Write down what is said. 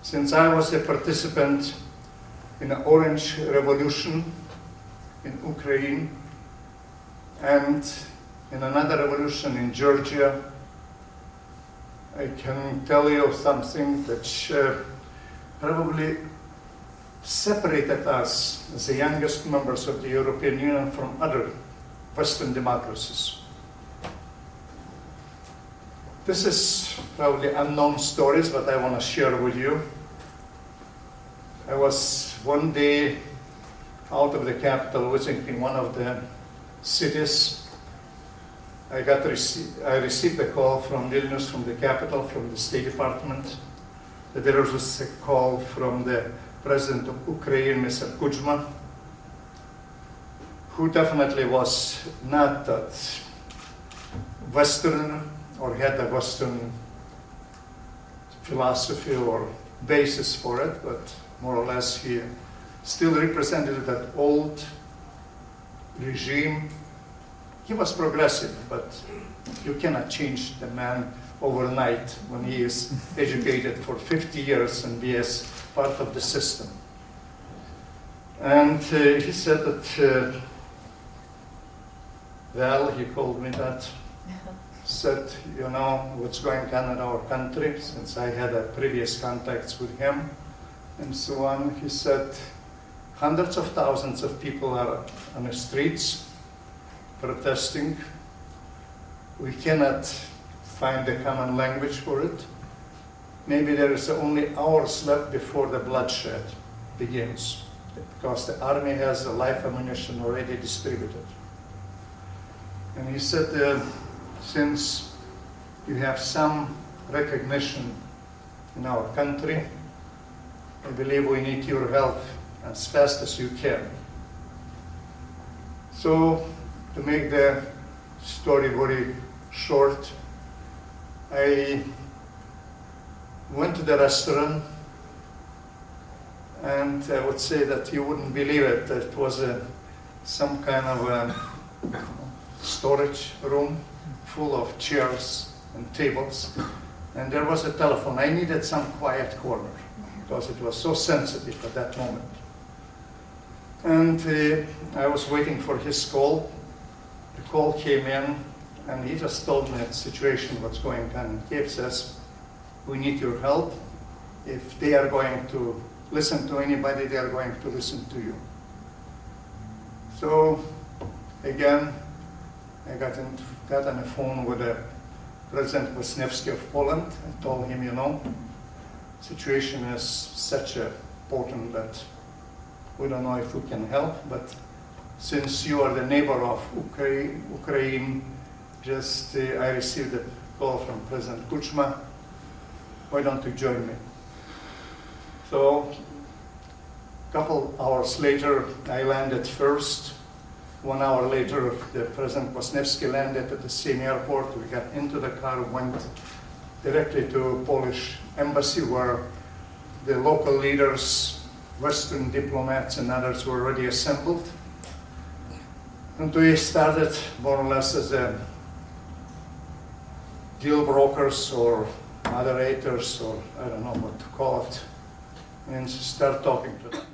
since I was a participant in the Orange Revolution in Ukraine and in another revolution in Georgia, I can tell you something which probably separated us as the youngest members of the European Union from other Western democracies. This is probably unknown stories, but I want to share with you. I was one day out of the capital visiting one of the cities. I received a call from Vilnius, from the capital, from the State Department. There was a call from the President of Ukraine, Mr. Kuzma, who definitely was not that Western or had a Western philosophy or basis for it, but more or less he still represented that old regime. He was progressive, but you cannot change the man overnight when he is educated for 50 years and be as part of the system. And he said that, well, he called me that, said, you know, what's going on in our country, since I had previous contacts with him and so on. He said, hundreds of thousands of people are on the streets protesting. We cannot find a common language for it. Maybe there is only hours left before the bloodshed begins, because the army has the live ammunition already distributed. And he said, since you have some recognition in our country, I believe we need your help as fast as you can. So, to make the story very short, I went to the restaurant, and I would say that you wouldn't believe it. It was some kind of a storage room full of chairs and tables, and there was a telephone. I needed some quiet corner because it was so sensitive at that moment. And I was waiting for his call. The call came in, and he just told me the situation, what's going on. He says, we need your help. If they are going to listen to anybody, they are going to listen to you. So, again, I got on the phone with President Wisniewski of Poland and told him, you know, situation is such important that we don't know if we can help, but since you are the neighbor of Ukraine, just I received a call from President Kuzma, why don't you join me? So, a couple hours later, I landed first. 1 hour later, the President Wisniewski landed at the same airport. We got into the car, went directly to Polish embassy, where the local leaders, Western diplomats and others were already assembled. And we started more or less as a deal brokers or moderators, or I don't know what to call it, and start talking to them.